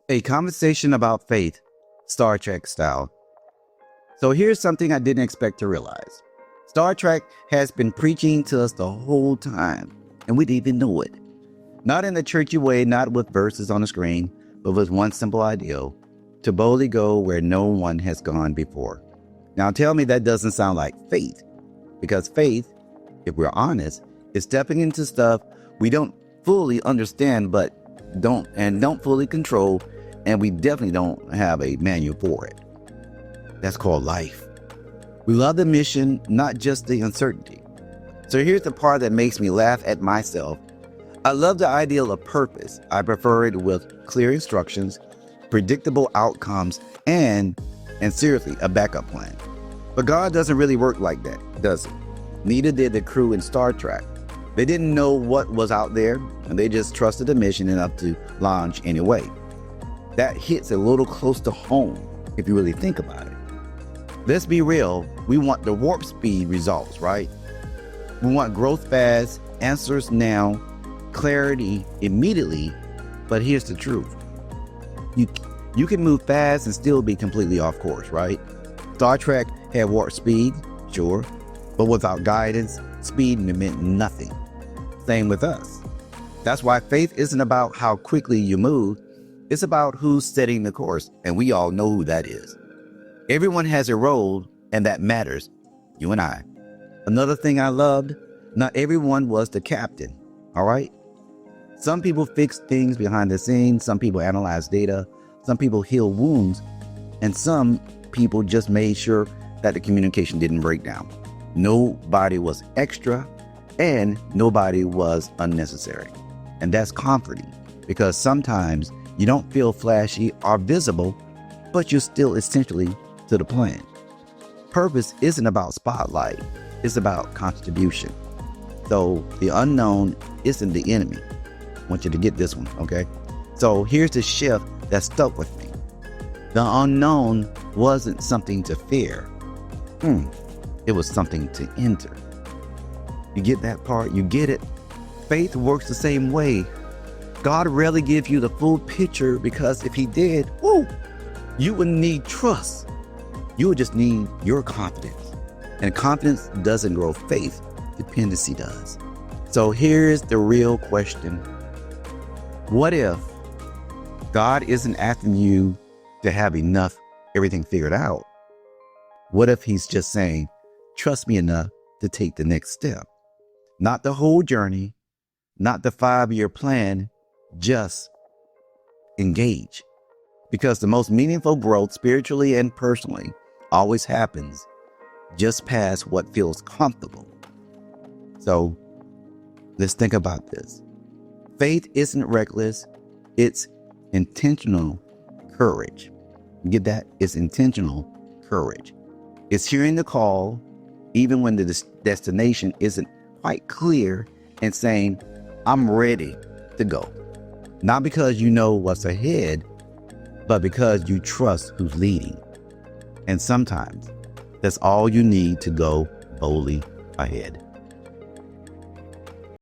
A conversation about faith, Star Trek style. So here's something I didn't expect to realize. Star Trek has been preaching to us the whole time, and we didn't even know it. Not in the churchy way, not with verses on the screen, but with one simple ideal: to boldly go where no one has gone before. Now tell me that doesn't sound like faith, because faith, if we're honest, is stepping into stuff we don't fully understand, but don't fully control, and we definitely don't have a manual for it. That's called life. We love the mission, not just the uncertainty. So here's the part that makes me laugh at myself. I love the ideal of purpose. I prefer it with clear instructions, predictable outcomes, and seriously, a backup plan. But God doesn't really work like that, does he? Neither did the crew in Star Trek. They didn't know what was out there, and they just trusted the mission enough to launch anyway. That hits a little close to home if you really think about it. Let's be real, we want the warp speed results, right? We want growth fast, answers now, clarity immediately, but here's the truth. You can move fast and still be completely off course, right? Star Trek had warp speed, sure, but without guidance, speed meant nothing. Same with us. That's why faith isn't about how quickly you move, it's about who's setting the course, and we all know who that is. Everyone has a role, and that matters, you and I. Another thing I loved, not everyone was the captain, all right? Some people fix things behind the scenes, some people analyze data, some people heal wounds, and some people just made sure that the communication didn't break down. Nobody was extra, and nobody was unnecessary. And that's comforting, because sometimes you don't feel flashy or visible, but you're still essentially to the plan. Purpose isn't about spotlight, it's about contribution. So the unknown isn't the enemy. I want you to get this one, okay? So here's the shift that stuck with me. The unknown wasn't something to fear. It was something to enter. You get that part? You get it? Faith works the same way. God rarely gives you the full picture, because if he did, you would need trust. You would just need your confidence. And confidence doesn't grow faith, dependency does. So here's the real question. What if God isn't asking you to have everything figured out? What if he's just saying, trust me enough to take the next step? Not the whole journey, not the 5-year plan, just engage. Because the most meaningful growth, spiritually and personally, always happens just past what feels comfortable. So let's think about this. Faith isn't reckless, it's intentional courage. You get that? It's intentional courage. It's hearing the call, even when the destination isn't quite clear, and saying, I'm ready to go. Not because you know what's ahead, but because you trust who's leading. And sometimes that's all you need to go boldly ahead.